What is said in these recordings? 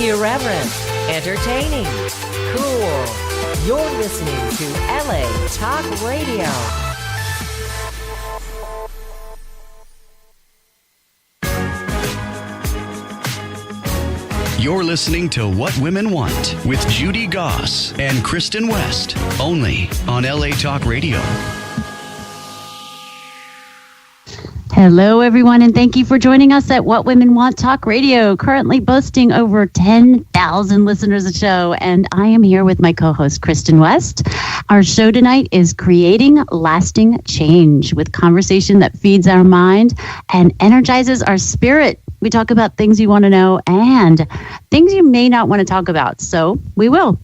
Irreverent, entertaining, cool. You're listening to LA Talk Radio. You're listening to What Women Want with Judy Goss and Kristin West, only on LA Talk Radio. Hello, everyone, and thank you for joining us at What Women Want Talk Radio, currently boasting over 10,000 listeners a show, and I am here with my co-host, Kristin West. Our show tonight is Creating Lasting Change, with conversation that feeds our mind and energizes our spirit. We talk about things you want to know and things you may not want to talk about, so we will.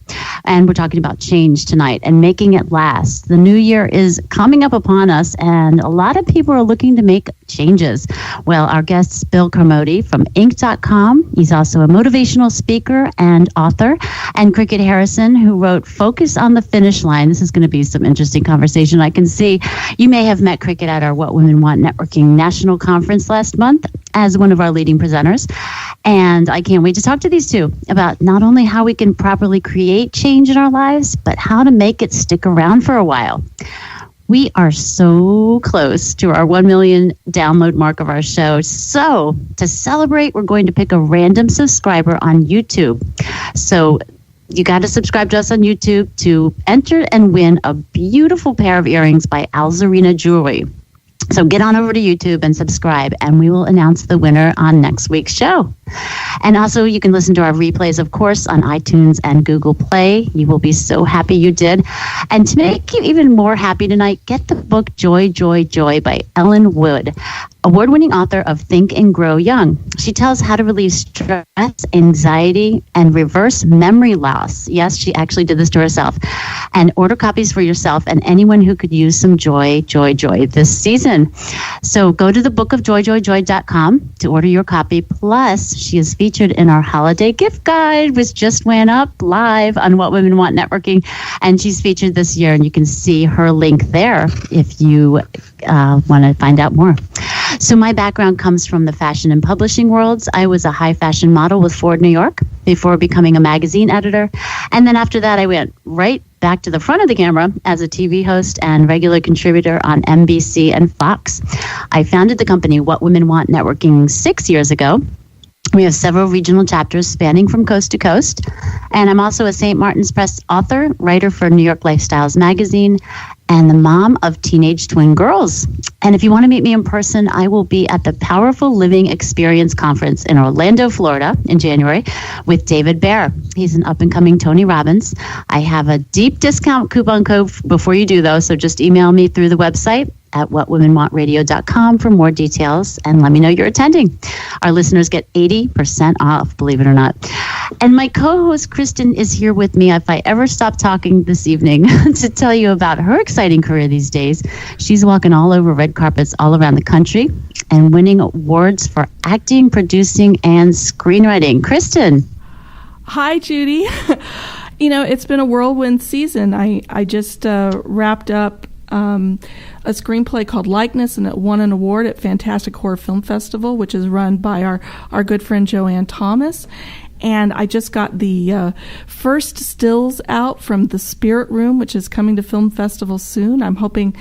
And we're talking about change tonight and making it last. The new year is coming up upon us, and a lot of people are looking to make changes. Well, our guest is Bill Carmody from Inc.com. He's also a motivational speaker and author. And Kricket Harrison, who wrote Focus on the Finish Line. This is going to be some interesting conversation. I can see you may have met Kricket at our What Women Want Networking National Conference last month as one of our leading presenters. And I can't wait to talk to these two about not only how we can properly create change in our lives, but how to make it stick around for a while. We are so close to our 1 million download mark of our show. So to celebrate, we're going to pick a random subscriber on YouTube. So you got to subscribe to us on YouTube to enter and win a beautiful pair of earrings by Alzarina Jewelry. So get on over to YouTube and subscribe, and we will announce the winner on next week's show. And also, you can listen to our replays, of course, on iTunes and Google Play. You will be so happy you did. And to make you even more happy tonight, get the book Joy, Joy, Joy by Ellen Wood, award-winning author of Think and Grow Young. She tells how to relieve stress, anxiety, and reverse memory loss. Yes, she actually did this to herself. And order copies for yourself and anyone who could use some joy, joy, joy this season. So go to thebookofjoyjoyjoy.com to order your copy. Plus, she is featured in our holiday gift guide, which just went up live on What Women Want Networking. And she's featured this year, and you can see her link there if you want to find out more. So my background comes from the fashion and publishing worlds. I was a high fashion model with Ford New York before becoming a magazine editor. And then after that, I went right back to the front of the camera as a TV host and regular contributor on NBC and Fox. I founded the company What Women Want Networking 6 years ago. We have several regional chapters spanning from coast to coast. And I'm also a St. Martin's Press author, writer for New York Lifestyles magazine, and the mom of teenage twin girls. And if you want to meet me in person, I will be at the Powerful Living Experience Conference in Orlando, Florida in January with David Bear. He's an up-and-coming Tony Robbins. I have a deep discount coupon code before you do, though, so just email me through the website at whatwomenwantradio.com for more details and let me know you're attending. Our listeners get 80% off, believe it or not. And my co-host Kristin is here with me if I ever stop talking this evening to tell you about her exciting career these days. She's walking all over red carpets all around the country and winning awards for acting, producing, and screenwriting. Kristin. Hi, Judy. You know, it's been a whirlwind season. I just wrapped up a screenplay called Likeness, and it won an award at Fantastic Horror Film Festival, which is run by our good friend Joanne Thomas. And I just got the first stills out from The Spirit Room, which is coming to film festival soon. I'm hoping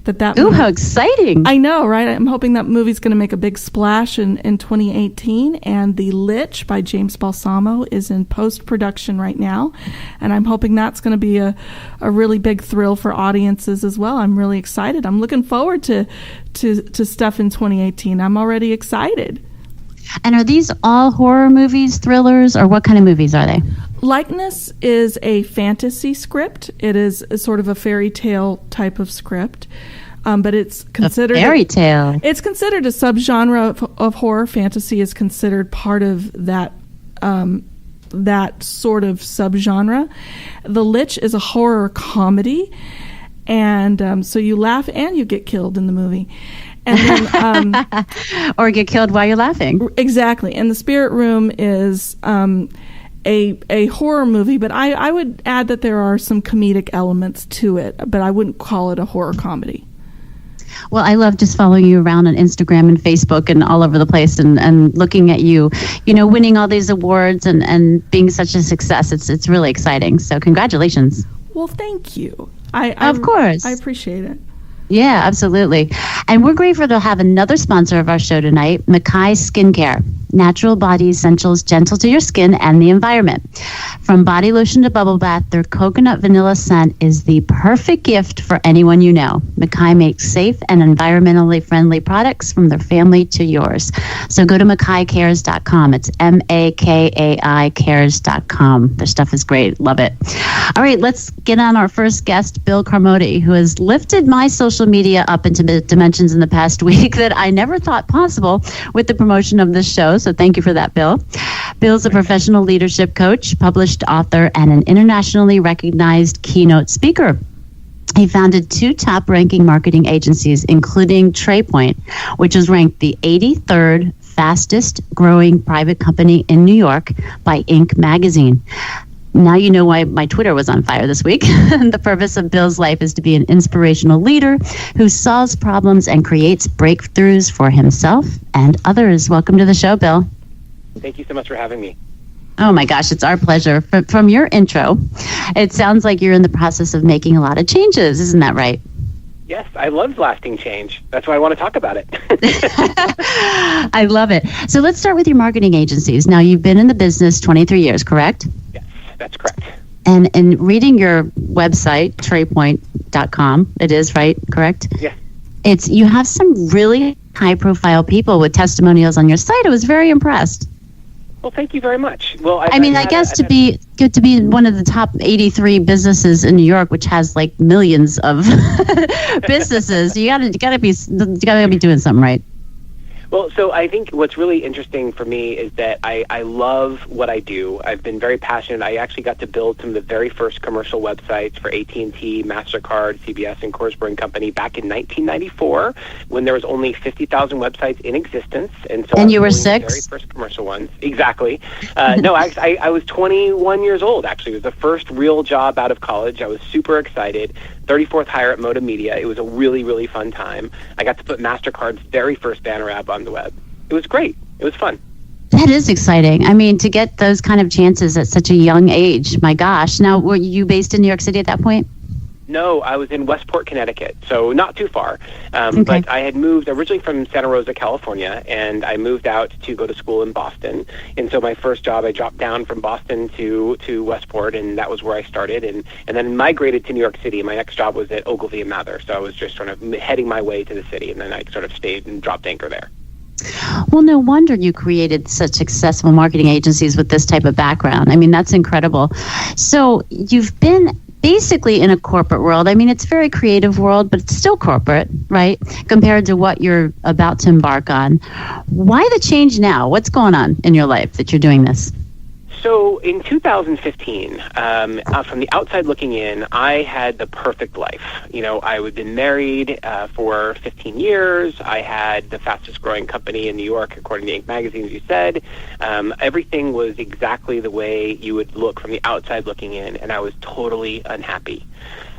that Ooh, how exciting. I know, right? I'm hoping that movie's going to make a big splash in 2018. And The Lich by James Balsamo is in post-production right now. And I'm hoping that's going to be a really big thrill for audiences as well. I'm really excited. I'm looking forward to stuff in 2018. I'm already excited. And are these all horror movies, thrillers, or what kind of movies are they? Likeness is a fantasy script. It is sort of a fairy tale type of script, but it's considered a fairy tale. It's considered a subgenre of horror. Fantasy is considered part of that sort of subgenre. The Lich is a horror comedy, and so you laugh and you get killed in the movie. And then, or get killed while you're laughing. Exactly. And The Spirit Room is a horror movie, but I would add that there are some comedic elements to it, but I wouldn't call it a horror comedy. Well, I love just following you around on Instagram and Facebook and all over the place and looking at you, winning all these awards and being such a success. It's really exciting. So congratulations. Well, thank you. Of course. I appreciate it. Yeah, absolutely. And we're grateful to have another sponsor of our show tonight, Mackay Skincare. Natural body essentials gentle to your skin and the environment. From body lotion to bubble bath, their coconut vanilla scent is the perfect gift for anyone you know. Mackay makes safe and environmentally friendly products from their family to yours. So go to MackayCares.com. It's MAKAI cares.com. Their stuff is great. Love it. All right, let's get on our first guest, Bill Carmody, who has lifted my social media up into dimensions in the past week that I never thought possible with the promotion of this show. So thank you for that, Bill. Bill's a professional leadership coach, published author, and an internationally recognized keynote speaker. He founded 2 top-ranking marketing agencies, including TrayPoint, which was ranked the 83rd fastest-growing private company in New York by Inc. magazine. Now you know why my Twitter was on fire this week. The purpose of Bill's life is to be an inspirational leader who solves problems and creates breakthroughs for himself and others. Welcome to the show, Bill. Thank you so much for having me. Oh my gosh, it's our pleasure. From your intro, it sounds like you're in the process of making a lot of changes. Isn't that right? Yes, I love lasting change. That's why I want to talk about it. I love it. So let's start with your marketing agencies. Now, you've been in the business 23 years, correct? Yes, that's correct. And in reading your website, traypoint.com, it is, right? Correct? Yes. You have some really high-profile people with testimonials on your site. I was very impressed. Well, thank you very much. Well, I guess to be one of the top 83 businesses in New York, which has like millions of businesses, you gotta be doing something right. Well, so I think what's really interesting for me is that I love what I do. I've been very passionate. I actually got to build some of the very first commercial websites for AT&T, MasterCard, CBS, and Coors Company back in 1994 when there was only 50,000 websites in existence. And you were 6? The very first commercial ones. Exactly. No, I was 21 years old, actually. It was the first real job out of college. I was super excited. 34th hire at Moda Media. It was a really, really fun time. I got to put MasterCard's very first banner ad on the web. It was great. It was fun. That is exciting. I mean, to get those kind of chances at such a young age, my gosh. Now, were you based in New York City at that point? No, I was in Westport, Connecticut, so not too far. Okay. But I had moved originally from Santa Rosa, California, and I moved out to go to school in Boston. And so my first job, I dropped down from Boston to Westport, and that was where I started. And then migrated to New York City. My next job was at Ogilvy and Mather, so I was just sort of heading my way to the city, and then I sort of stayed and dropped anchor there. Well, no wonder you created such successful marketing agencies with this type of background. I mean, that's incredible. So you've been basically in a corporate world. I mean, it's a very creative world, but it's still corporate, right? Compared to what you're about to embark on. Why the change now? What's going on in your life that you're doing this? So in 2015, from the outside looking in, I had the perfect life. You know, I had been married for 15 years. I had the fastest growing company in New York, according to Inc. magazine, as you said. Everything was exactly the way you would look from the outside looking in, and I was totally unhappy.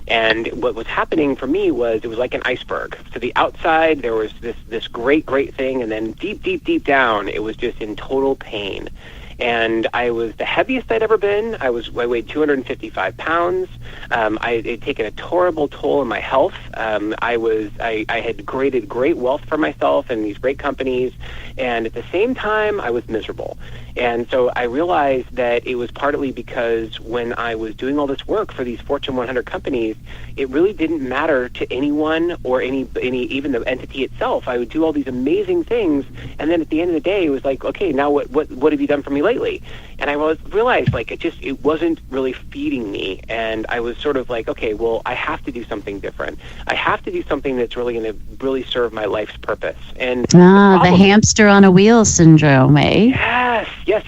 And what was happening for me was it was like an iceberg. To the outside, there was this great thing, and then deep down, it was just in total pain. And I was the heaviest I'd ever been. I weighed 255 pounds. I had taken a horrible toll on my health. I had created great wealth for myself and these great companies, and at the same time, I was miserable. And so I realized that it was partly because when I was doing all this work for these Fortune 100 companies, it really didn't matter to anyone or any even the entity itself. I would do all these amazing things, and then at the end of the day, it was like, okay, now what have you done for me lately? And I realized like it wasn't really feeding me, and I was sort of like, okay, well, I have to do something different. I have to do something that's really going to really serve my life's purpose. And the hamster on a wheel syndrome, eh? Yes,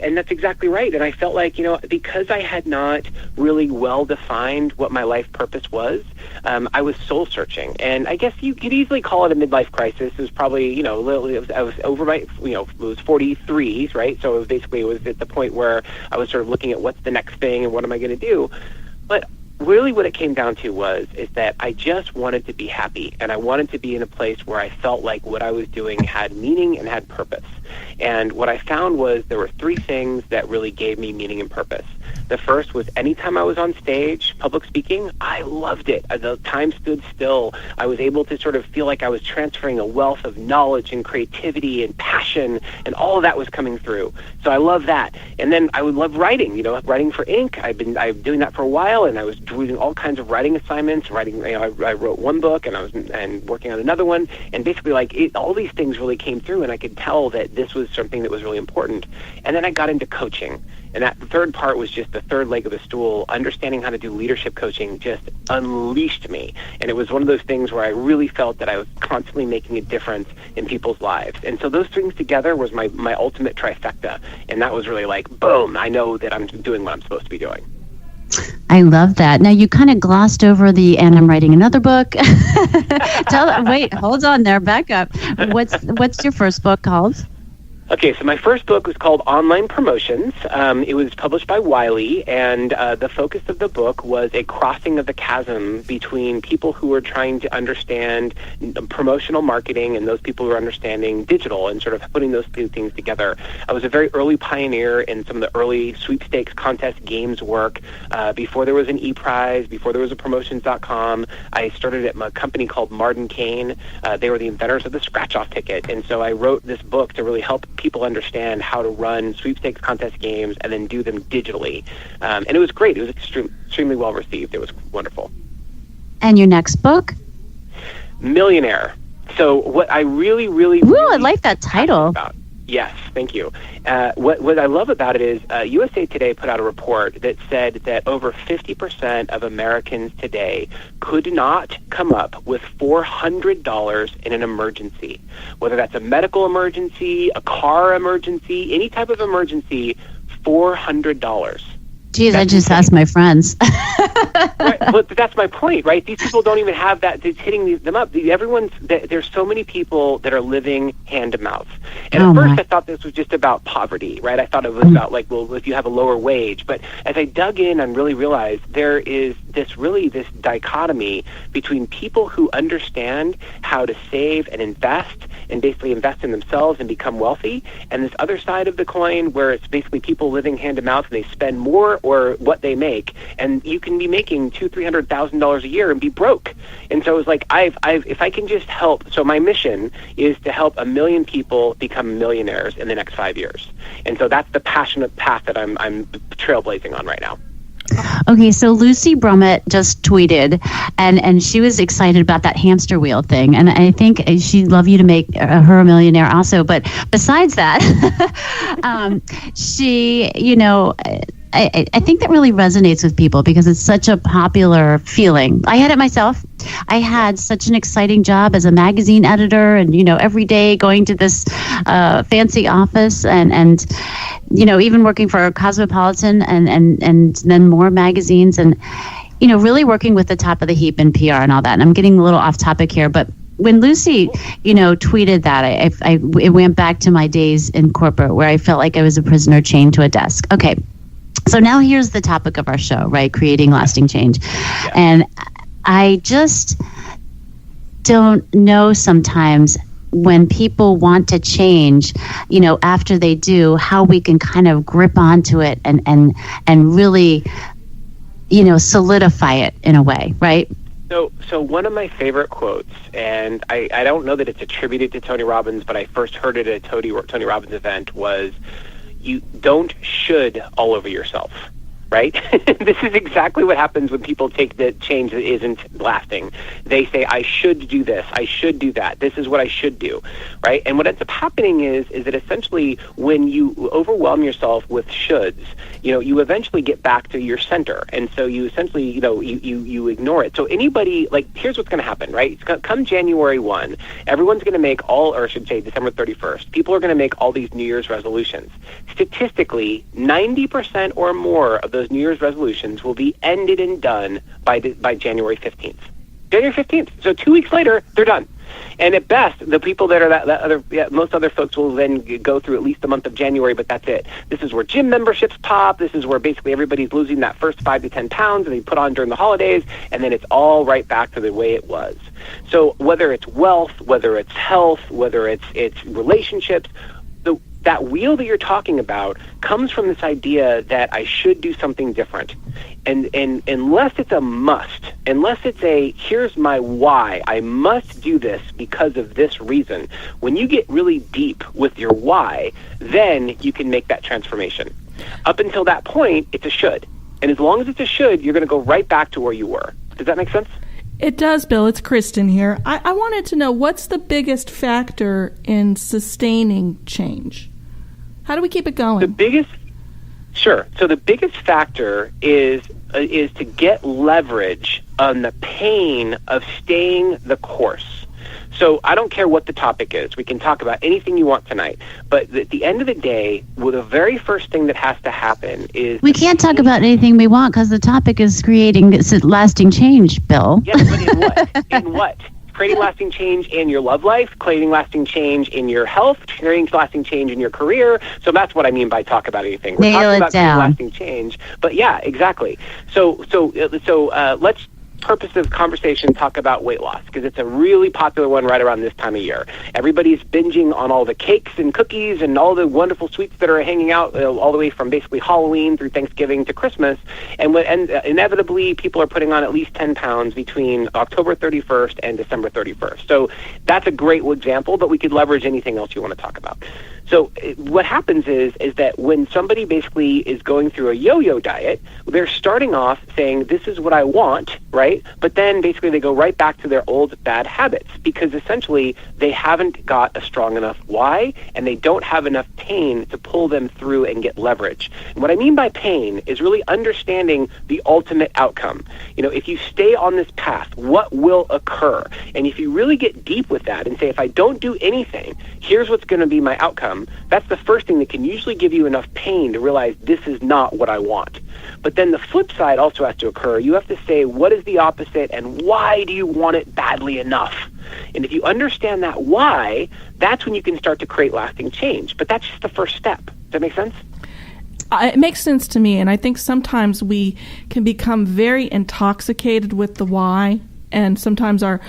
and that's exactly right. And I felt like, because I had not really well defined what my life purpose was, I was soul searching. And I guess you could easily call it a midlife crisis. It was probably, I was over my, it was 43s, right? So it was at the point where I was sort of looking at what's the next thing and what am I going to do. But really what it came down to is that I just wanted to be happy, and I wanted to be in a place where I felt like what I was doing had meaning and had purpose. And what I found was there were three things that really gave me meaning and purpose. The first was anytime I was on stage, public speaking, I loved it. The time stood still. I was able to sort of feel like I was transferring a wealth of knowledge and creativity and passion, and all of that was coming through. So I love that. And then I would love writing, writing for ink. I've been doing that for a while, and I was doing all kinds of writing assignments. I wrote one book, and I was working on another one, and basically all these things really came through, and I could tell that this was something that was really important. And then I got into coaching. And that third part was just the third leg of the stool. Understanding how to do leadership coaching just unleashed me. And it was one of those things where I really felt that I was constantly making a difference in people's lives. And so those things together was my ultimate trifecta. And that was really like, boom, I know that I'm doing what I'm supposed to be doing. I love that. Now, you kind of glossed over and I'm writing another book. Wait, hold on there, back up. What's your first book called? Okay, so my first book was called Online Promotions. It was published by Wiley, and the focus of the book was a crossing of the chasm between people who were trying to understand promotional marketing and those people who are understanding digital and sort of putting those two things together. I was a very early pioneer in some of the early sweepstakes contest games work. Before there was an e-prize, before there was a promotions.com, I started at a company called Marden Kane. They were the inventors of the scratch-off ticket, and so I wrote this book to really help people understand how to run sweepstakes contest games and then do them digitally. And it was great. It was extremely well received. It was wonderful. And your next book? Millionaire. So what I really I like that title. About. Yes, thank you. What I love about it is USA Today put out a report that said that over 50% of Americans today could not come up with $400 in an emergency, whether that's a medical emergency, a car emergency, any type of emergency, $400. Geez, I just asked my friends. Right, but that's my point, right? These people don't even have that. It's hitting them up. There's so many people that are living hand to mouth. And at first I thought this was just about poverty, right? I thought it was about if you have a lower wage. But as I dug in and really realized there is this dichotomy between people who understand how to save and invest and basically invest in themselves and become wealthy, and this other side of the coin where it's basically people living hand to mouth and they spend more or what they make, and you can be making $200,000-$300,000 a year and be broke. And so it was like, if I can just help. So my mission is to help 1 million people become millionaires in the next 5 years. And so that's the passionate path that I'm trailblazing on right now. Okay, so Lucy Brummett just tweeted, and she was excited about that hamster wheel thing, and I think she'd love you to make her a millionaire also. But besides that, she, I think that really resonates with people because it's such a popular feeling. I had it myself. I had such an exciting job as a magazine editor, and every day going to this fancy office, and even working for Cosmopolitan, and then more magazines, and really working with the top of the heap in PR and all that. And I'm getting a little off topic here, but when Lucy, tweeted that, it went back to my days in corporate where I felt like I was a prisoner chained to a desk. Okay. So now here's the topic of our show, right? Creating lasting change. Yeah. And I just don't know sometimes when people want to change, after they do, how we can kind of grip onto it and really, solidify it in a way, right? So one of my favorite quotes, and I don't know that it's attributed to Tony Robbins, but I first heard it at a Tony Robbins event, was, you don't should all over yourself, right? This is exactly what happens when people take the change that isn't lasting. They say, I should do this, I should do that, this is what I should do, right? And what ends up happening is that essentially when you overwhelm yourself with shoulds, you eventually get back to your center. And so you essentially, you ignore it. So anybody, here's what's going to happen, right? Come January 1, everyone's going to make December 31st, people are going to make all these New Year's resolutions. Statistically, 90% or more of those New Year's resolutions will be ended and done by January 15th. January 15th. So 2 weeks later, they're done. And at best, the people that are most other folks will then go through at least the month of January, but that's it. This is where gym memberships pop. This is where basically everybody's losing that first 5 to 10 pounds that they put on during the holidays, and then it's all right back to the way it was. So whether it's wealth, whether it's health, whether it's relationships, that wheel that you're talking about comes from this idea that I should do something different. And unless it's a must, unless it's a, here's my why, I must do this because of this reason, when you get really deep with your why, then you can make that transformation. Up until that point, it's a should. And as long as it's a should, you're going to go right back to where you were. Does that make sense? It does, Bill. It's Kristin here. I wanted to know, what's the biggest factor in sustaining change? How do we keep it going? Sure. So the biggest factor is to get leverage on the pain of staying the course. So I don't care what the topic is. We can talk about anything you want tonight. But at the end of the day, well, the very first thing that has to happen is... We can't talk about anything we want because the topic is creating lasting change, Bill. Yes, but in what? In what? Creating lasting change in your love life, creating lasting change in your health, creating lasting change in your career. So that's what I mean by talk about anything. We're talking about creating lasting change. But yeah, exactly. So let's purpose of conversation talk about weight loss, because it's a really popular one right around this time of year. Everybody's binging on all the cakes and cookies and all the wonderful sweets that are hanging out all the way from basically Halloween through Thanksgiving to Christmas. And inevitably, people are putting on at least 10 pounds between October 31st and December 31st. So that's a great example, but we could leverage anything else you want to talk about. So what happens is that when somebody basically is going through a yo-yo diet, they're starting off saying, this is what I want, right? But then basically they go right back to their old bad habits, because essentially they haven't got a strong enough why, and they don't have enough pain to pull them through and get leverage. And what I mean by pain is really understanding the ultimate outcome. You know, if you stay on this path, what will occur? And if you really get deep with that and say, if I don't do anything, here's what's going to be my outcome, that's the first thing that can usually give you enough pain to realize this is not what I want. But then the flip side also has to occur. You have to say, what is the opposite, and why do you want it badly enough? And if you understand that why, that's when you can start to create lasting change. But that's just the first step. Does that make sense? It makes sense to me, and I think sometimes we can become very intoxicated with the why, and sometimes our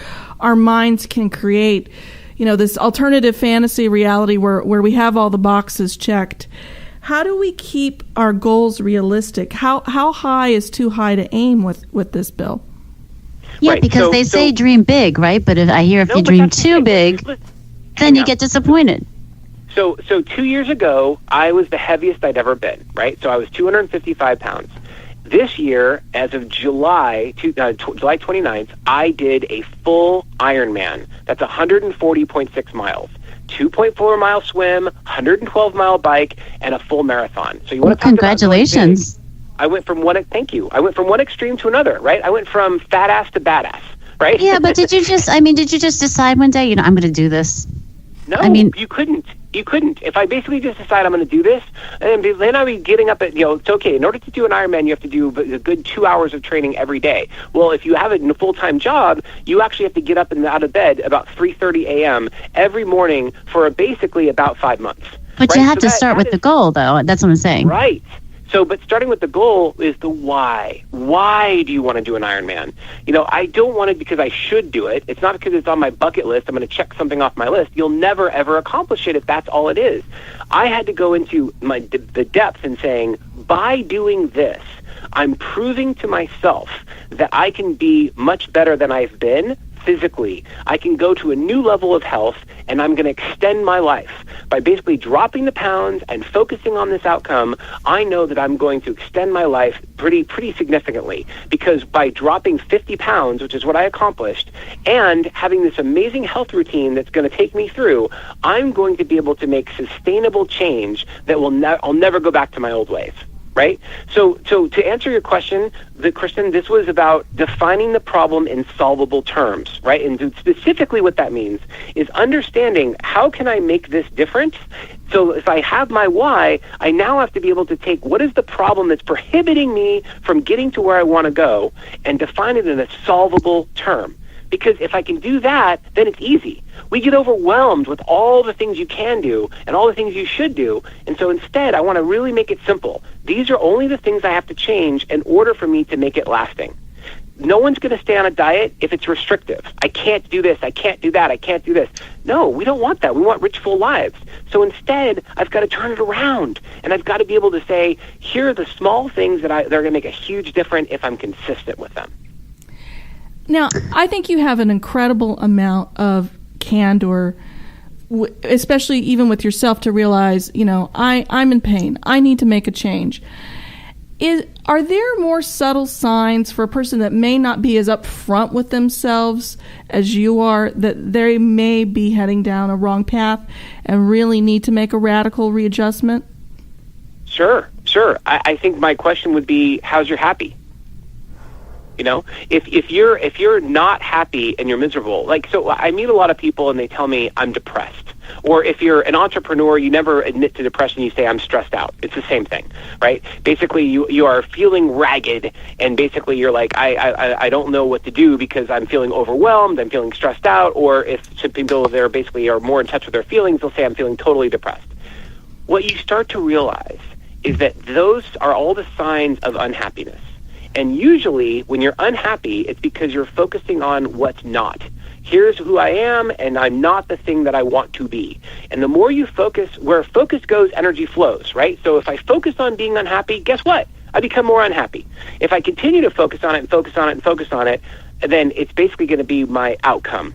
minds can create, you know, this alternative fantasy reality where we have all the boxes checked. How do we keep our goals realistic? How high is too high to aim with this, Bill? Yeah, right. because they say dream big, right? But if you dream too big, then you get disappointed. So 2 years ago, I was the heaviest I'd ever been, right? So I was 255 pounds. This year, as of July 29th, I did a full Ironman. That's 140.6 miles. 2.4 mile swim, 112-mile bike, and a full marathon. So you want to talk congratulations. I went from one extreme to another, right? I went from fat ass to badass, right? Yeah, but did you just decide one day, I'm going to do this? No, you couldn't. You couldn't. If I basically just decide I'm going to do this, and then I'll be getting up at, it's okay. In order to do an Ironman, you have to do a good 2 hours of training every day. Well, if you have it in a full-time job, you actually have to get up and out of bed about 3:30 a.m. every morning for basically about 5 months. But you have to start with the goal, though. That's what I'm saying. Right. So, but starting with the goal is the why. Why do you want to do an Ironman? I don't want it because I should do it. It's not because it's on my bucket list. I'm going to check something off my list. You'll never, ever accomplish it if that's all it is. I had to go into the depth and saying, by doing this, I'm proving to myself that I can be much better than I've been physically. I can go to a new level of health, and I'm going to extend my life. By basically dropping the pounds and focusing on this outcome, I know that I'm going to extend my life pretty significantly, because by dropping 50 pounds, which is what I accomplished, and having this amazing health routine that's going to take me through, I'm going to be able to make sustainable change that I'll never go back to my old ways. Right? So to answer your question, Kristin, this was about defining the problem in solvable terms, right? And specifically what that means is understanding, how can I make this different? So if I have my why, I now have to be able to take what is the problem that's prohibiting me from getting to where I want to go and define it in a solvable term. Because if I can do that, then it's easy. We get overwhelmed with all the things you can do and all the things you should do. And so instead, I want to really make it simple. These are only the things I have to change in order for me to make it lasting. No one's going to stay on a diet if it's restrictive. I can't do this, I can't do that, I can't do this. No, we don't want that. We want rich, full lives. So instead, I've got to turn it around, and I've got to be able to say, here are the small things that are going to make a huge difference if I'm consistent with them. Now, I think you have an incredible amount of candor, especially even with yourself, to realize, I'm in pain. I need to make a change. Are there more subtle signs for a person that may not be as upfront with themselves as you are, that they may be heading down a wrong path and really need to make a radical readjustment? Sure. I think my question would be, how's your happy? If you're not happy and you're miserable, so I meet a lot of people and they tell me I'm depressed. Or if you're an entrepreneur, you never admit to depression, you say I'm stressed out. It's the same thing, right? Basically, you are feeling ragged, and basically you're like, I don't know what to do because I'm feeling overwhelmed, I'm feeling stressed out. Or if some people there basically are more in touch with their feelings, they'll say I'm feeling totally depressed. What you start to realize is that those are all the signs of unhappiness. And usually when you're unhappy, it's because you're focusing on what's not. Here's who I am, and I'm not the thing that I want to be. And the more you focus, where focus goes, energy flows, right? So if I focus on being unhappy, guess what? I become more unhappy. If I continue to focus on it and focus on it and focus on it, then it's basically going to be my outcome.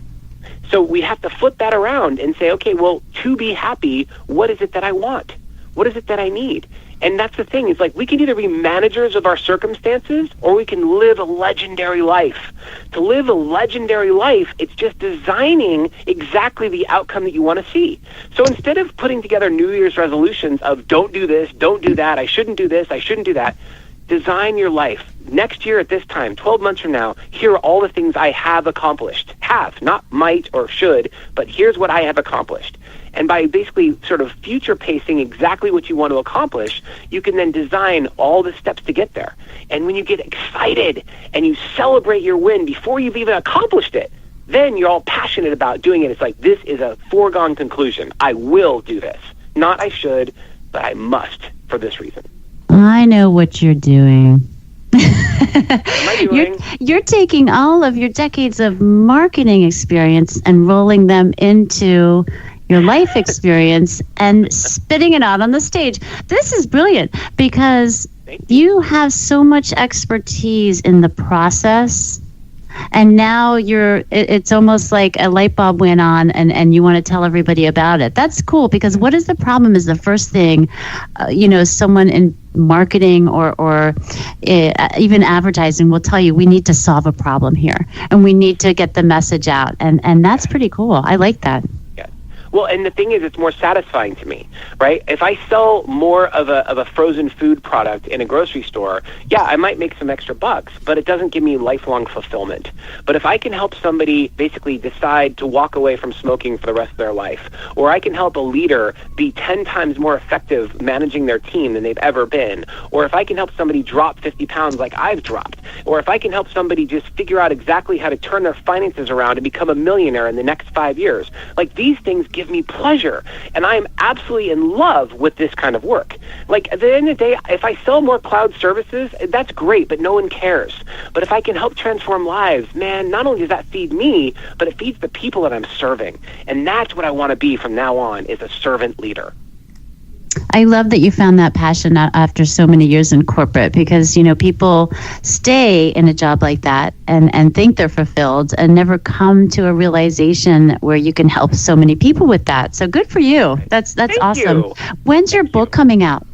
So we have to flip that around and say, okay, well, to be happy, what is it that I want? What is it that I need? And that's the thing. It's like we can either be managers of our circumstances or we can live a legendary life. To live a legendary life, it's just designing exactly the outcome that you want to see. So instead of putting together New Year's resolutions of don't do this, don't do that, I shouldn't do this, I shouldn't do that, design your life. Next year at this time, 12 months from now, here are all the things I have accomplished. Have, not might or should, but here's what I have accomplished. And by basically sort of future pacing exactly what you want to accomplish, you can then design all the steps to get there. And when you get excited and you celebrate your win before you've even accomplished it, then you're all passionate about doing it. It's like, this is a foregone conclusion. I will do this. Not I should, but I must for this reason. I know what you're doing. What am I doing? You're taking all of your decades of marketing experience and rolling them into your life experience and spitting it out on the stage. This is brilliant because you have so much expertise in the process, and now it's almost like a light bulb went on and you want to tell everybody about it. That's cool, because what is the problem is the first thing, someone in marketing or even advertising will tell you, we need to solve a problem here and we need to get the message out. And that's pretty cool. I like that. Well, and the thing is, it's more satisfying to me, right? If I sell more of a frozen food product in a grocery store, yeah, I might make some extra bucks, but it doesn't give me lifelong fulfillment. But if I can help somebody basically decide to walk away from smoking for the rest of their life, or I can help a leader be 10 times more effective managing their team than they've ever been, or if I can help somebody drop 50 pounds like I've dropped, or if I can help somebody just figure out exactly how to turn their finances around and become a millionaire in the next 5 years, like these things give me pleasure, and I am absolutely in love with this kind of work. Like at the end of the day, if I sell more cloud services, that's great, but no one cares. But if I can help transform lives, man, not only does that feed me, but it feeds the people that I'm serving. And that's what I want to be from now on, is a servant leader. I love that you found that passion after so many years in corporate, because, people stay in a job like that and think they're fulfilled and never come to a realization where you can help so many people with that. So good for you. That's Thank awesome. you. When's your book coming out?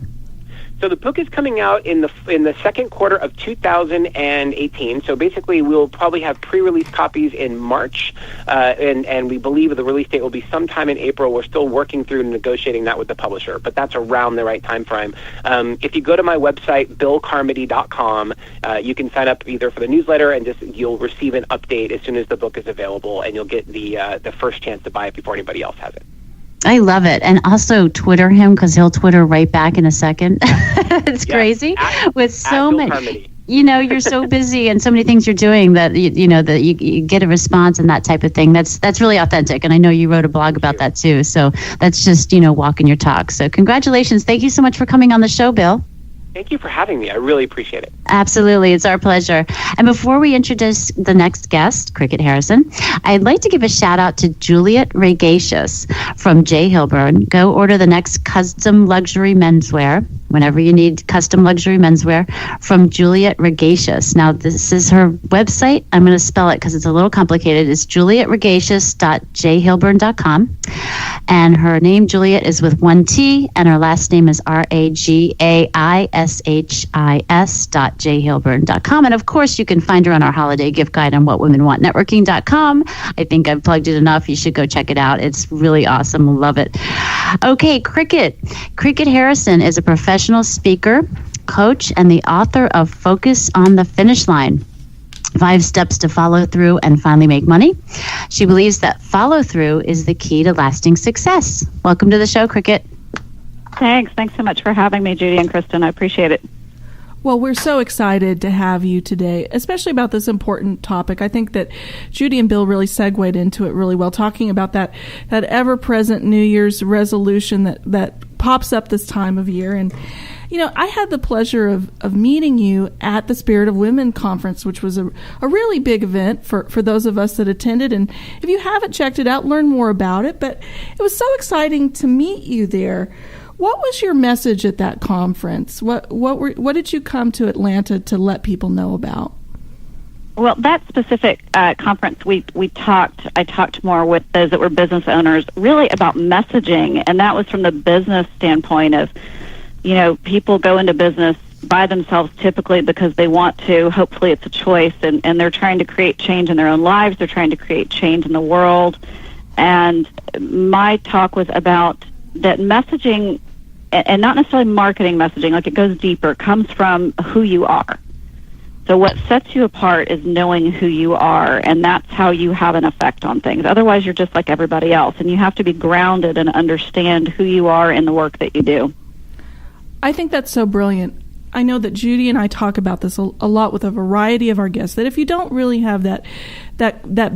So the book is coming out in the second quarter of 2018. So basically, we'll probably have pre-release copies in March, and we believe the release date will be sometime in April. We're still working through negotiating that with the publisher, but that's around the right time frame. If you go to my website, billcarmody.com, you can sign up either for the newsletter and you'll receive an update as soon as the book is available, and you'll get the first chance to buy it before anybody else has it. I love it. And also Twitter him, because he'll Twitter right back in a second. It's crazy. With so many. You're so busy and so many things you're doing that that you get a response and that type of thing. That's really authentic. And I know you wrote a blog about that too. So that's just, walking your talk. So congratulations. Thank you so much for coming on the show, Bill. Thank you for having me. I really appreciate it. Absolutely. It's our pleasure. And before we introduce the next guest, Kricket Harrison, I'd like to give a shout out to Juliet Regatius from J. Hilburn. Go order the next custom luxury menswear, whenever you need custom luxury menswear, from Juliet Regatius. Now, this is her website. I'm going to spell it because it's a little complicated. It's julietregatius.jhilburn.com. And her name, Juliet, is with one T, and her last name is RAGAISHIS.jhilburn.com. And of course, you can find her on our holiday gift guide on whatwomenwantnetworking.com. I think I've plugged it enough. You should go check it out. It's really awesome. Love it. Okay, Kricket. Kricket Harrison is a professional speaker, coach, and the author of Focus on the Finish Line: 5 Steps to Follow Through and Finally Make Money. She believes that follow through is the key to lasting success. Welcome to the show, Kricket. Thanks so much for having me, Judy and Kristin. I appreciate it. Well, we're so excited to have you today, especially about this important topic. I think that Judy and Bill really segued into it really well, talking about that ever-present New Year's resolution that pops up this time of year. And I had the pleasure of meeting you at the Spirit of Women conference, which was a really big event for those of us that attended. And if you haven't checked it out, learn more about it. But it was so exciting to meet you there. What was your message at that conference? What did you come to Atlanta to let people know about? Well, that specific conference, I talked more with those that were business owners, really about messaging, and that was from the business standpoint of, people go into business by themselves typically because they want to. Hopefully it's a choice, and they're trying to create change in their own lives. They're trying to create change in the world. And my talk was about that messaging, and not necessarily marketing messaging, like it goes deeper. It comes from who you are. So what sets you apart is knowing who you are, and that's how you have an effect on things. Otherwise, you're just like everybody else, and you have to be grounded and understand who you are in the work that you do. I think that's so brilliant. I know that Judy and I talk about this a lot with a variety of our guests, that if you don't really have that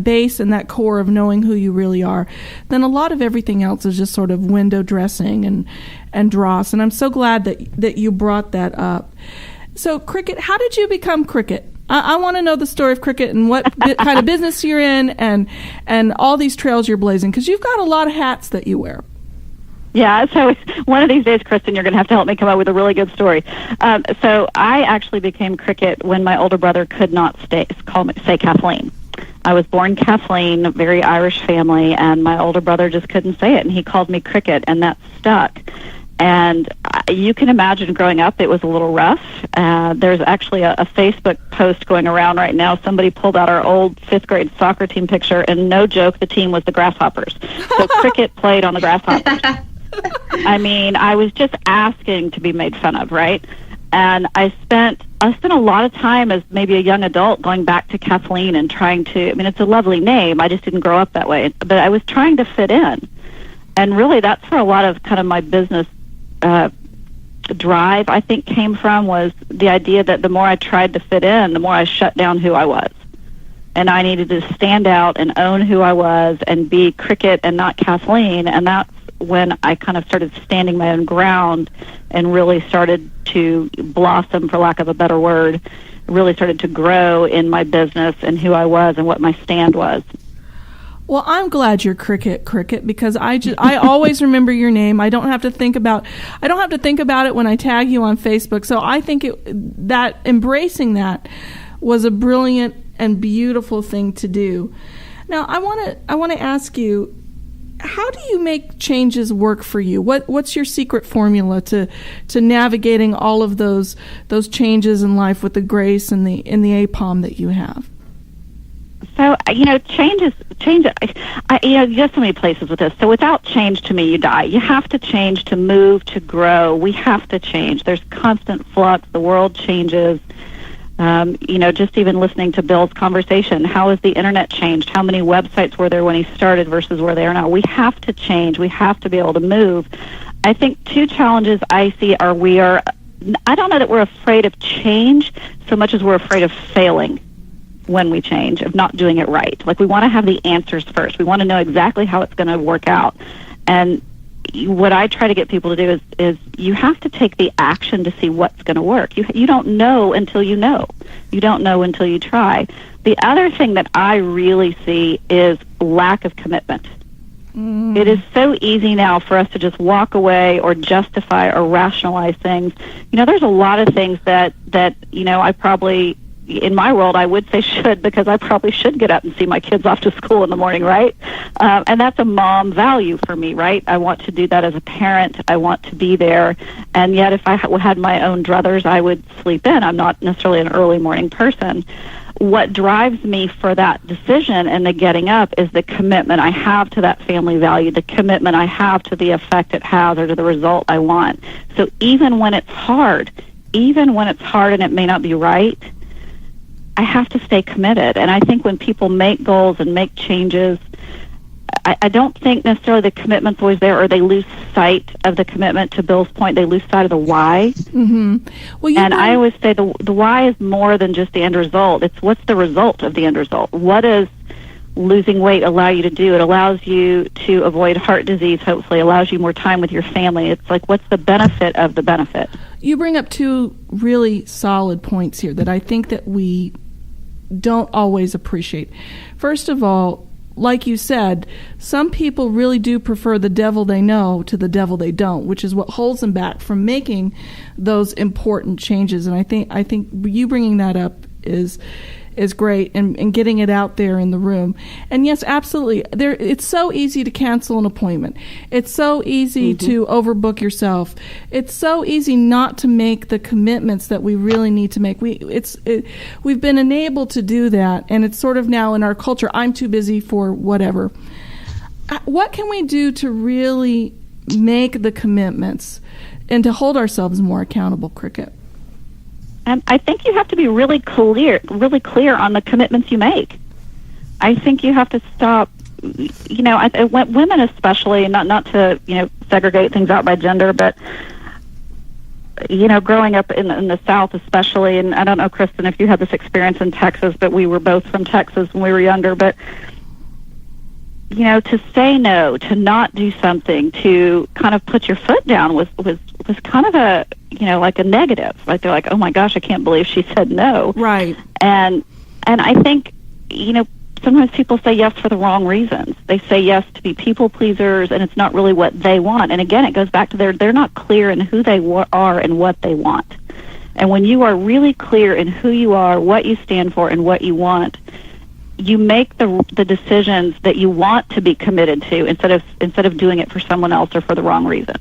base and that core of knowing who you really are, then a lot of everything else is just sort of window dressing and dross. And I'm so glad that you brought that up. So, Kricket, how did you become Kricket? I want to know the story of Kricket and what kind of business you're in and all these trails you're blazing, because you've got a lot of hats that you wear. Yeah, so one of these days, Kristin, you're going to have to help me come up with a really good story. So I actually became Kricket when my older brother could not say Kathleen. I was born Kathleen, a very Irish family, and my older brother just couldn't say it, and he called me Kricket, and that stuck. And you can imagine growing up, it was a little rough. There's actually a Facebook post going around right now. Somebody pulled out our old 5th grade soccer team picture, and no joke, the team was the Grasshoppers. So Kricket played on the Grasshoppers. I mean, I was just asking to be made fun of, right? And I spent a lot of time as maybe a young adult going back to Kathleen and trying to, it's a lovely name. I just didn't grow up that way. But I was trying to fit in. And really, that's where a lot of kind of my business drive, I think, came from, was the idea that the more I tried to fit in, the more I shut down who I was. And I needed to stand out and own who I was and be Kricket and not Kathleen. And that's when I kind of started standing my own ground and really started to blossom, for lack of a better word, really started to grow in my business and who I was and what my stand was. Well, I'm glad you're Kricket, because I always remember your name. I don't have to think about it when I tag you on Facebook. So I think that embracing that was a brilliant and beautiful thing to do. Now, I want to ask you, how do you make changes work for you? What's your secret formula to navigating all of those changes in life with the grace and the APOM that you have? So, change. You have so many places with this. So without change, to me, you die. You have to change to move, to grow. We have to change. There's constant flux. The world changes. Just even listening to Bill's conversation, how has the internet changed? How many websites were there when he started versus where they are now? We have to change. We have to be able to move. I think 2 challenges I see are we are I don't know that we're afraid of change so much as we're afraid of failing when we change, of not doing it right. Like, we want to have the answers first. We want to know exactly how it's going to work out. And what I try to get people to do is you have to take the action to see what's going to work. You don't know until you know. You don't know until you try. The other thing that I really see is lack of commitment. It is so easy now for us to just walk away or justify or rationalize things. There's a lot of things that I probably, in my world, I would say should, because I probably should get up and see my kids off to school in the morning, right? And that's a mom value for me, right? I want to do that as a parent. I want to be there. And yet, if I had my own druthers, I would sleep in. I'm not necessarily an early morning person. What drives me for that decision and the getting up is the commitment I have to that family value, the commitment I have to the effect it has or to the result I want. So even when it's hard and it may not be right, I have to stay committed. And I think when people make goals and make changes, I don't think necessarily the commitment's always there, or they lose sight of the commitment. To Bill's point, they lose sight of the why. Mm-hmm. Well, I always say the why is more than just the end result. It's what's the result of the end result. What does losing weight allow you to do? It allows you to avoid heart disease, hopefully. It allows you more time with your family. It's like, what's the benefit of the benefit? You bring up two really solid points here that I think that we don't always appreciate. First of all, like you said, some people really do prefer the devil they know to the devil they don't, which is what holds them back from making those important changes. And I think you bringing that up is great, and getting it out there in the room. And yes, absolutely. It's so easy to cancel an appointment. It's so easy to overbook yourself. It's so easy not to make the commitments that we really need to make. We've been enabled to do that, and it's sort of now in our culture, I'm too busy for whatever. What can we do to really make the commitments and to hold ourselves more accountable, Kricket? And I think you have to be really clear on the commitments you make. I think you have to stop, women especially, not to, segregate things out by gender, but, growing up in the South especially, and I don't know, Kristin, if you had this experience in Texas, but we were both from Texas when we were younger, but, to say no, to not do something, to kind of put your foot down was kind of a, like a negative. Like, they're like, oh my gosh, I can't believe she said no. Right. And I think, sometimes people say yes for the wrong reasons. They say yes to be people pleasers, and it's not really what they want. And again, it goes back to they're not clear in who they are and what they want. And when you are really clear in who you are, what you stand for, and what you want, you make the decisions that you want to be committed to instead of doing it for someone else or for the wrong reason.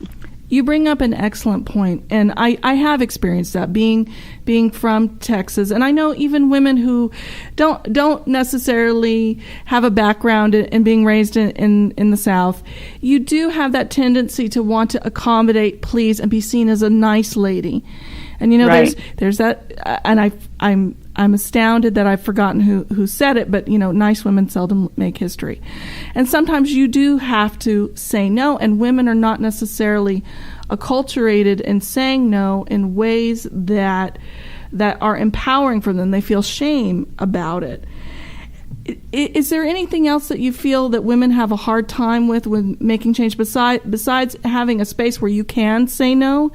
You bring up an excellent point, and I have experienced that being from Texas, and I know even women who don't necessarily have a background in being raised in the South. You do have that tendency to want to accommodate, please, and be seen as a nice lady. And right. there's that, and I'm astounded that I've forgotten who said it, but nice women seldom make history. And sometimes you do have to say no, and women are not necessarily acculturated in saying no in ways that are empowering for them. They feel shame about it. Is there anything else that you feel that women have a hard time with when making change besides having a space where you can say no?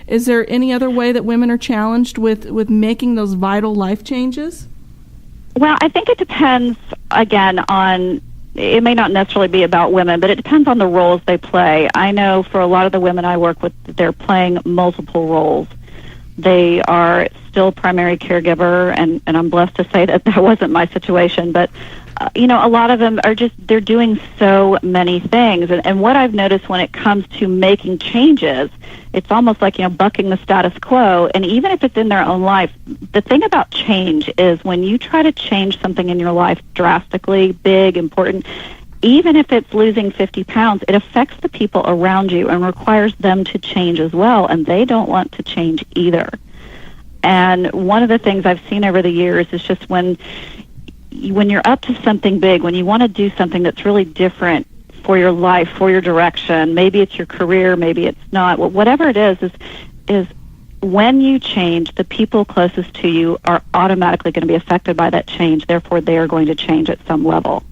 Is there any other way that women are challenged with making those vital life changes? Well, I think it depends, again, on, it may not necessarily be about women, but it depends on the roles they play. I know for a lot of the women I work with, they're playing multiple roles. They are still primary caregiver, and I'm blessed to say that wasn't my situation, but a lot of them are they're doing so many things. And what I've noticed when it comes to making changes, it's almost like, bucking the status quo. And even if it's in their own life, the thing about change is when you try to change something in your life drastically, big, important, even if it's losing 50 pounds, it affects the people around you and requires them to change as well. And they don't want to change either. And one of the things I've seen over the years is just when you're up to something big, when you want to do something that's really different for your life, for your direction, maybe it's your career, maybe it's not, whatever it is when you change, the people closest to you are automatically going to be affected by that change. Therefore, they are going to change at some level.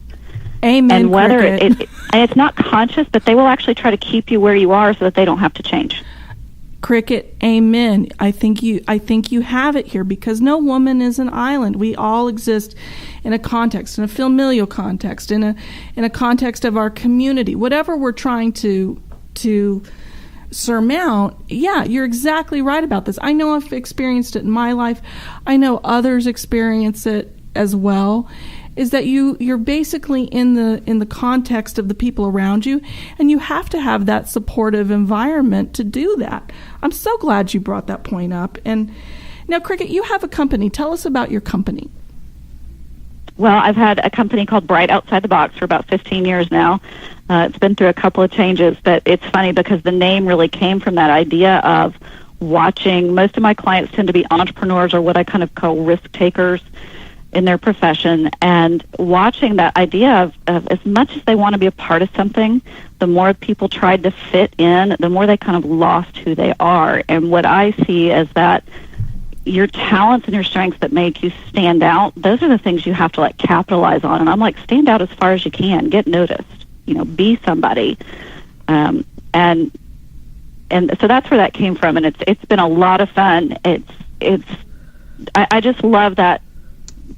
Amen. And whether Kricket. and it's not conscious, but they will actually try to keep you where you are so that they don't have to change. Kricket, amen. I think you have it here, because no woman is an island. We all exist in a context, in a familial context, in a context of our community. Whatever we're trying to surmount, yeah, you're exactly right about this. I know I've experienced it in my life. I know others experience it as well. Is that you're basically in the context of the people around you, and you have to have that supportive environment to do that. I'm so glad you brought that point up. And now, Kricket, you have a company. Tell us about your company. Well, I've had a company called Bright Outside the Box for about 15 years now. It's been through a couple of changes, but it's funny because the name really came from that idea of watching. Most of my clients tend to be entrepreneurs, or what I kind of call risk takers in their profession, and watching that idea of as much as they want to be a part of something, the more people tried to fit in, the more they kind of lost who they are. And what I see is that your talents and your strengths that make you stand out, those are the things you have to like capitalize on. And I'm like, stand out as far as you can, get noticed, be somebody. And so that's where that came from. And it's been a lot of fun. I just love that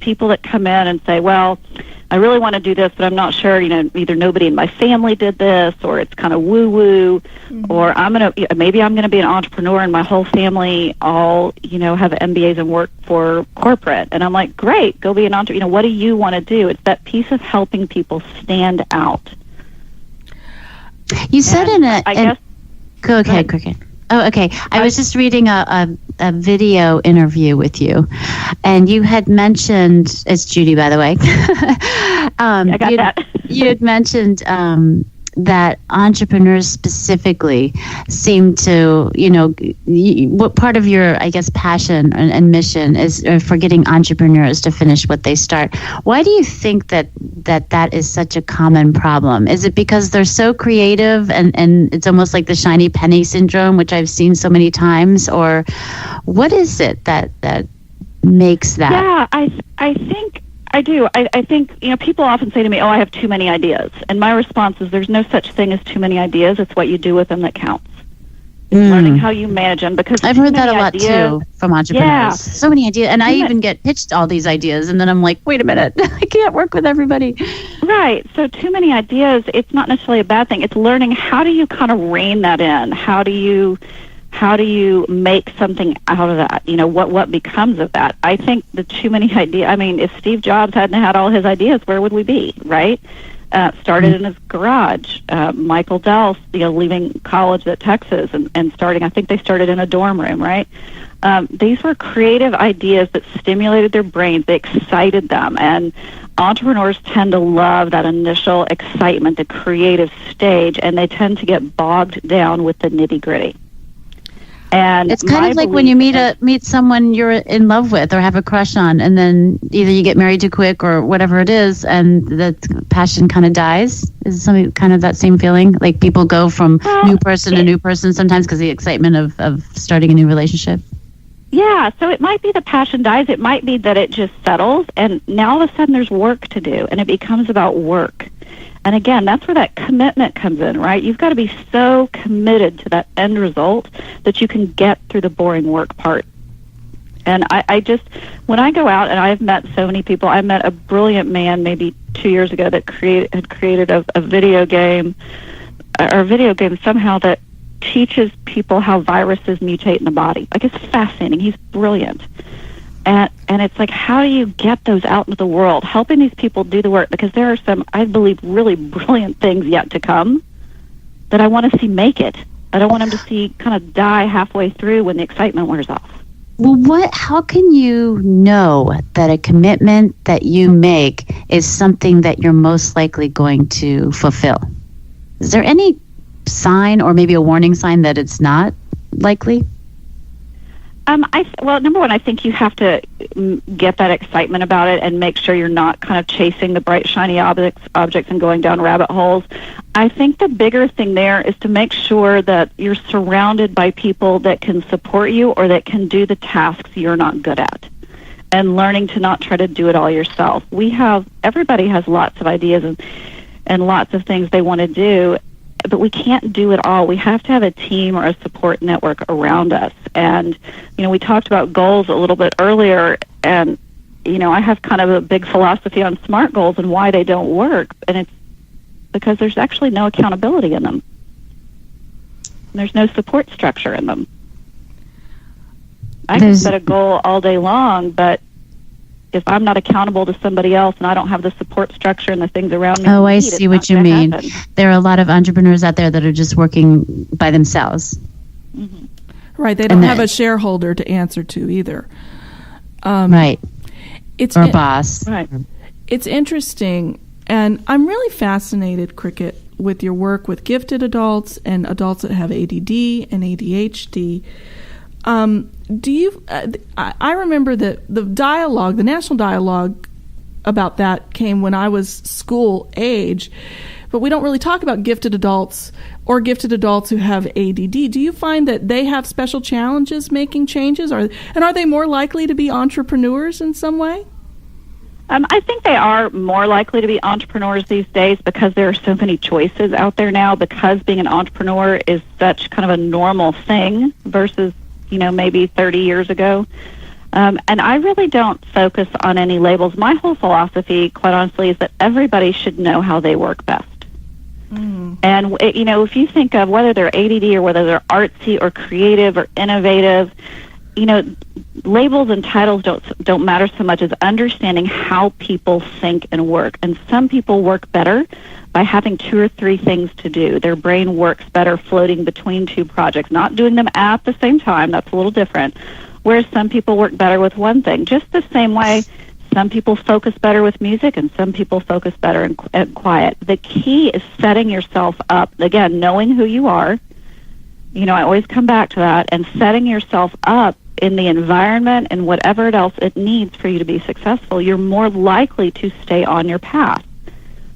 people that come in and say, well, I really want to do this, but I'm not sure, either nobody in my family did this, or it's kind of woo-woo, or maybe I'm going to be an entrepreneur and my whole family all, have MBAs and work for corporate. And I'm like, great, go be an entrepreneur. What do you want to do? It's that piece of helping people stand out. You said Go ahead, Kricket. Oh, okay. I was just reading a video interview with you, and you had mentioned, it's Judy, by the way. I got that. You had mentioned that entrepreneurs specifically seem to, what part of your, I guess, passion and mission is for getting entrepreneurs to finish what they start. Why do you think that is such a common problem? Is it because they're so creative and it's almost like the shiny penny syndrome, which I've seen so many times, or what is it that makes that? Yeah, I think I do. I think, people often say to me, I have too many ideas. And my response is there's no such thing as too many ideas. It's what you do with them that counts. It's learning how you manage them. Because I've heard that a lot, too, from entrepreneurs. Yeah. So many ideas. And I even get pitched all these ideas. And then I'm like, wait a minute, I can't work with everybody. Right. So too many ideas, it's not necessarily a bad thing. It's learning, how do you kind of rein that in? How do you make something out of that? What becomes of that? I think the too many ideas, if Steve Jobs hadn't had all his ideas, where would we be, right? Started in his garage. Michael Dell, leaving college at Texas and starting, I think they started in a dorm room, right? These were creative ideas that stimulated their brains. They excited them. And entrepreneurs tend to love that initial excitement, the creative stage, and they tend to get bogged down with the nitty-gritty. And it's kind of like when you meet someone you're in love with or have a crush on, and then either you get married too quick or whatever it is, and the passion kind of dies. Is it something kind of that same feeling? Like people go from new person to new person sometimes because of the excitement of starting a new relationship? Yeah, so it might be the passion dies. It might be that it just settles, and now all of a sudden there's work to do, and it becomes about work. And again, that's where that commitment comes in, right? You've got to be so committed to that end result that you can get through the boring work part. And I just, when I go out, and I've met so many people, I met a brilliant man maybe 2 years ago that had created a video game, or a video game somehow that teaches people how viruses mutate in the body. Like, it's fascinating. He's brilliant. And it's like, how do you get those out into the world, helping these people do the work? Because there are some, I believe, really brilliant things yet to come that I want to see make it. I don't want them to see kind of die halfway through when the excitement wears off. Well, how can you know that a commitment that you make is something that you're most likely going to fulfill? Is there any sign or maybe a warning sign that it's not likely? Well, number one, I think you have to get that excitement about it and make sure you're not kind of chasing the bright, shiny objects and going down rabbit holes. I think the bigger thing there is to make sure that you're surrounded by people that can support you or that can do the tasks you're not good at, and learning to not try to do it all yourself. Everybody has lots of ideas and lots of things they want to do, but we can't do it all. We have to have a team or a support network around us. And, we talked about goals a little bit earlier, and, I have kind of a big philosophy on SMART goals and why they don't work, and it's because there's actually no accountability in them. There's no support structure in them. I can set a goal all day long, but if I'm not accountable to somebody else and I don't have the support structure and the things around me, I see what you mean. Happen. There are a lot of entrepreneurs out there that are just working by themselves. Mm-hmm. Right. They don't have a shareholder to answer to either. Right. Or a boss. Right. It's interesting, and I'm really fascinated, Kricket, with your work with gifted adults and adults that have ADD and ADHD. I remember that the national dialogue about that came when I was school age, but we don't really talk about gifted adults or gifted adults who have ADD. Do you find that they have special challenges making changes, and are they more likely to be entrepreneurs in some way? I think they are more likely to be entrepreneurs these days because there are so many choices out there now, because being an entrepreneur is such kind of a normal thing versus maybe 30 years ago. And I really don't focus on any labels. My whole philosophy, quite honestly, is that everybody should know how they work best. Mm. And, if you think of whether they're ADD or whether they're artsy or creative or innovative, labels and titles don't matter so much as understanding how people think and work. And some people work better by having 2 or 3 things to do. Their brain works better floating between 2 projects, not doing them at the same time. That's a little different. Whereas some people work better with one thing. Just the same way some people focus better with music and some people focus better in quiet. The key is setting yourself up, again, knowing who you are. I always come back to that, and setting yourself up in the environment and whatever else it needs for you to be successful. You're more likely to stay on your path.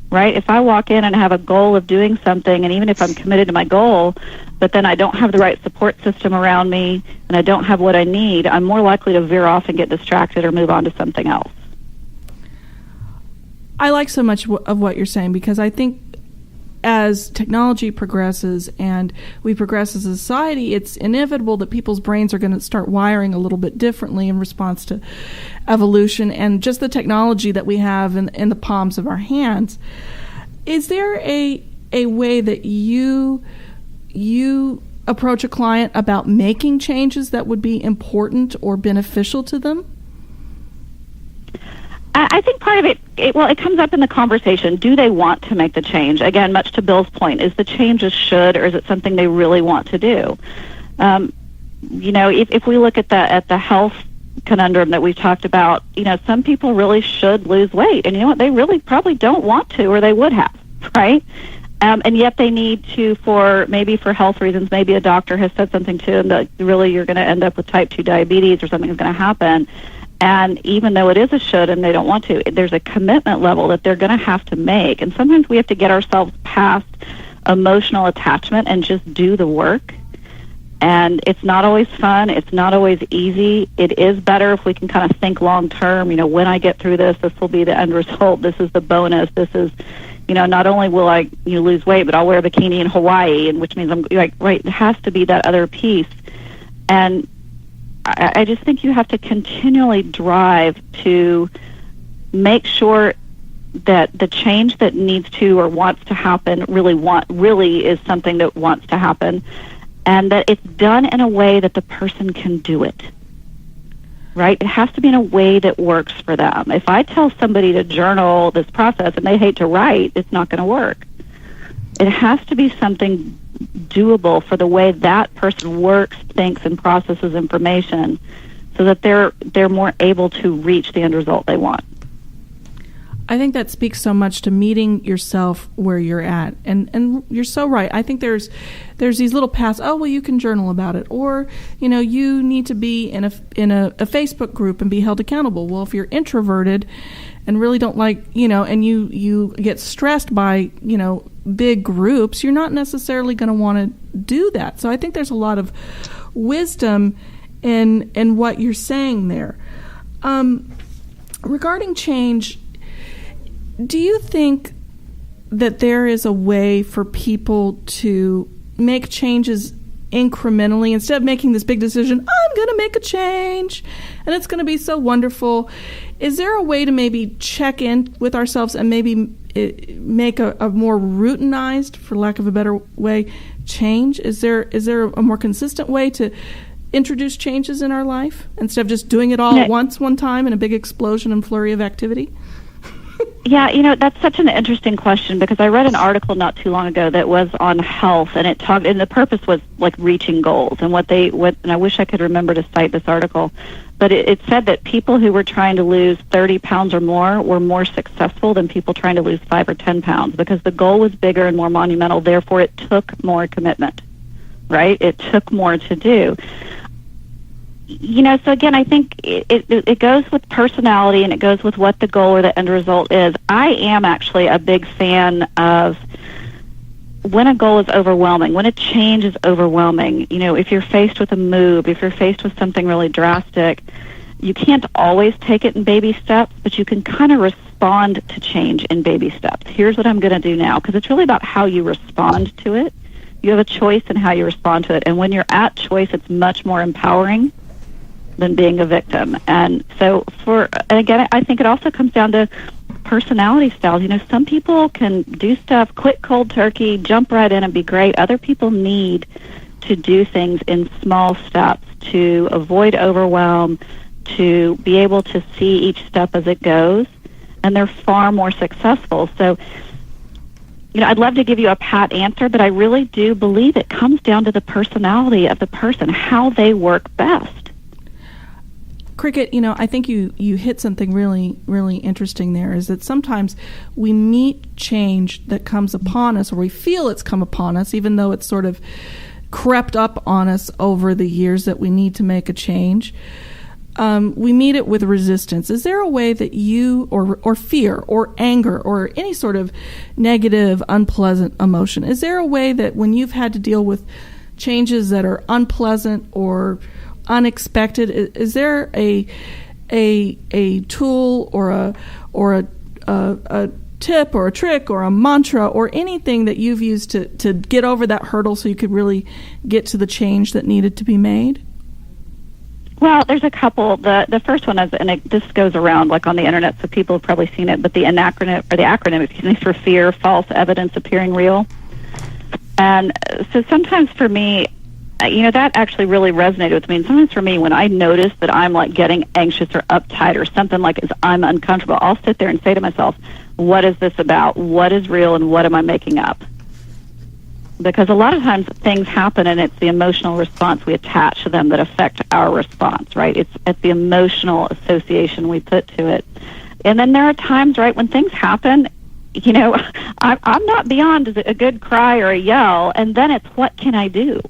Right? If I walk in and have a goal of doing something, and even if I'm committed to my goal, but then I don't have the right support system around me and I don't have what I need, I'm more likely to veer off and get distracted or move on to something else. I like so much of what you're saying, because I think as technology progresses and we progress as a society, it's inevitable that people's brains are going to start wiring a little bit differently in response to evolution and just the technology that we have in the palms of our hands. Is there a way that you approach a client about making changes that would be important or beneficial to them? I think part of it comes up in the conversation. Do they want to make the change? Again, much to Bill's point, is the change a should, or is it something they really want to do? If we look at the health conundrum that we've talked about, some people really should lose weight, and you know what? They really probably don't want to, or they would have, right? And yet they need to, for health reasons. Maybe a doctor has said something to them that really you're going to end up with type 2 diabetes or something is going to happen. And even though it is a should and they don't want to, there's a commitment level that they're going to have to make. And sometimes we have to get ourselves past emotional attachment and just do the work. And it's not always fun. It's not always easy. It is better if we can kind of think long term. When I get through this will be the end result. This is the bonus. This is, not only will I lose weight, but I'll wear a bikini in Hawaii, and which means I'm right. It has to be that other piece. And I just think you have to continually drive to make sure that the change that needs to or wants to happen really is something that wants to happen, and that it's done in a way that the person can do it. Right? It has to be in a way that works for them. If I tell somebody to journal this process and they hate to write, it's not going to work. It has to be something doable for the way that person works, thinks, and processes information, so that they're more able to reach the end result they want. I think that speaks so much to meeting yourself where you're at, and you're so right. I think there's these little paths. Oh, well, you can journal about it, or you need to be in a Facebook group and be held accountable. Well, if you're introverted and really don't like and you get stressed by big groups, you're not necessarily going to want to do that. So I think there's a lot of wisdom in what you're saying there. Regarding change, do you think that there is a way for people to make changes incrementally instead of making this big decision, I'm going to make a change and it's going to be so wonderful? Is there a way to maybe check in with ourselves and maybe make a more routinized, for lack of a better way, change? Is there a more consistent way to introduce changes in our life instead of just doing it all at once one time in a big explosion and flurry of activity? Yeah, that's such an interesting question, because I read an article not too long ago that was on health, and it talked, and the purpose was like reaching goals, and and I wish I could remember to cite this article, but it said that people who were trying to lose 30 pounds or more were more successful than people trying to lose 5 or 10 pounds, because the goal was bigger and more monumental, therefore it took more commitment, right? It took more to do. So again, I think it goes with personality, and it goes with what the goal or the end result is. I am actually a big fan of when a goal is overwhelming, when a change is overwhelming. If you're faced with a move, if you're faced with something really drastic, you can't always take it in baby steps, but you can kind of respond to change in baby steps. Here's what I'm going to do now, because it's really about how you respond to it. You have a choice in how you respond to it, and when you're at choice, it's much more empowering than being a victim. And so again, I think it also comes down to personality styles. Some people can do stuff quick, cold turkey, jump right in and be great. Other people need to do things in small steps to avoid overwhelm, to be able to see each step as it goes, and they're far more successful. So, I'd love to give you a pat answer, but I really do believe it comes down to the personality of the person, how they work best. Kricket, I think you hit something really, really interesting there, is that sometimes we meet change that comes upon us, or we feel it's come upon us, even though it's sort of crept up on us over the years that we need to make a change. We meet it with resistance. Is there a way that you, or fear, or anger, or any sort of negative, unpleasant emotion, is there a way that when you've had to deal with changes that are unpleasant or unexpected, is there a tool or a tip or a trick or a mantra or anything that you've used to get over that hurdle so you could really get to the change that needed to be made? Well, there's a couple. The first one is, and this goes around like on the internet, so people have probably seen it, but the acronym for fear, false evidence appearing real. And so sometimes for me, that actually really resonated with me. And sometimes for me, when I notice that I'm like getting anxious or uptight or something like I'm uncomfortable, I'll sit there and say to myself, what is this about? What is real and what am I making up? Because a lot of times things happen and it's the emotional response we attach to them that affect our response, right? It's the emotional association we put to it. And then there are times, right, when things happen, I'm not beyond a good cry or a yell, and then it's what can I do?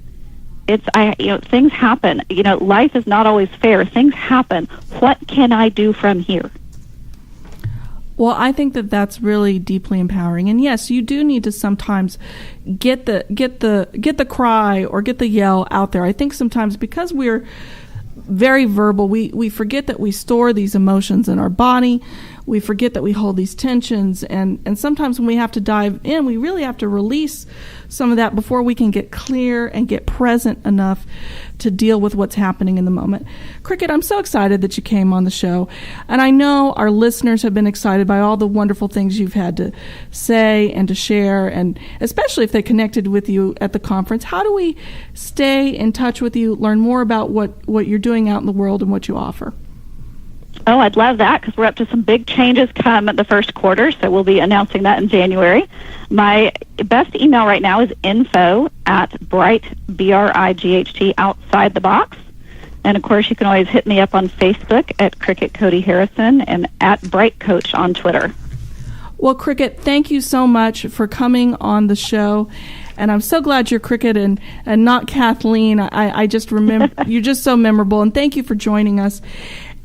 Things happen. Life is not always fair. Things happen. What can I do from here? Well, I think that that's really deeply empowering. And yes, you do need to sometimes get the cry or get the yell out there. I think sometimes because we're very verbal, we forget that we store these emotions in our body. We forget that we hold these tensions, and sometimes when we have to dive in, we really have to release some of that before we can get clear and get present enough to deal with what's happening in the moment. Kricket, I'm so excited that you came on the show, and I know our listeners have been excited by all the wonderful things you've had to say and to share, and especially if they connected with you at the conference. How do we stay in touch with you, learn more about what you're doing out in the world and what you offer? Oh, I'd love that, because we're up to some big changes come the first quarter, so we'll be announcing that in January. My best email right now is info@Bright, BRIGHT, outside the box. And, of course, you can always hit me up on Facebook at Kricket Cody Harrison and at Bright Coach on Twitter. Well, Kricket, thank you so much for coming on the show. And I'm so glad you're Kricket and not Kathleen. I just remember you're just so memorable. And thank you for joining us.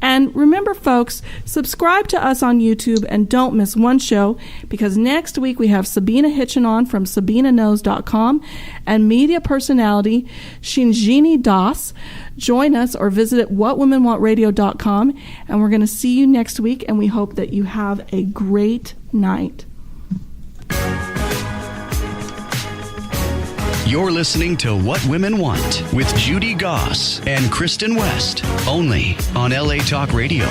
And remember, folks, subscribe to us on YouTube and don't miss one show, because next week we have Sabina Hitchin on from SabinaKnows.com and media personality Shinjini Das. Join us or visit at whatwomenwantradio.com, and we're going to see you next week, and we hope that you have a great night. You're listening to What Women Want with Judy Goss and Kristin West, only on LA Talk Radio.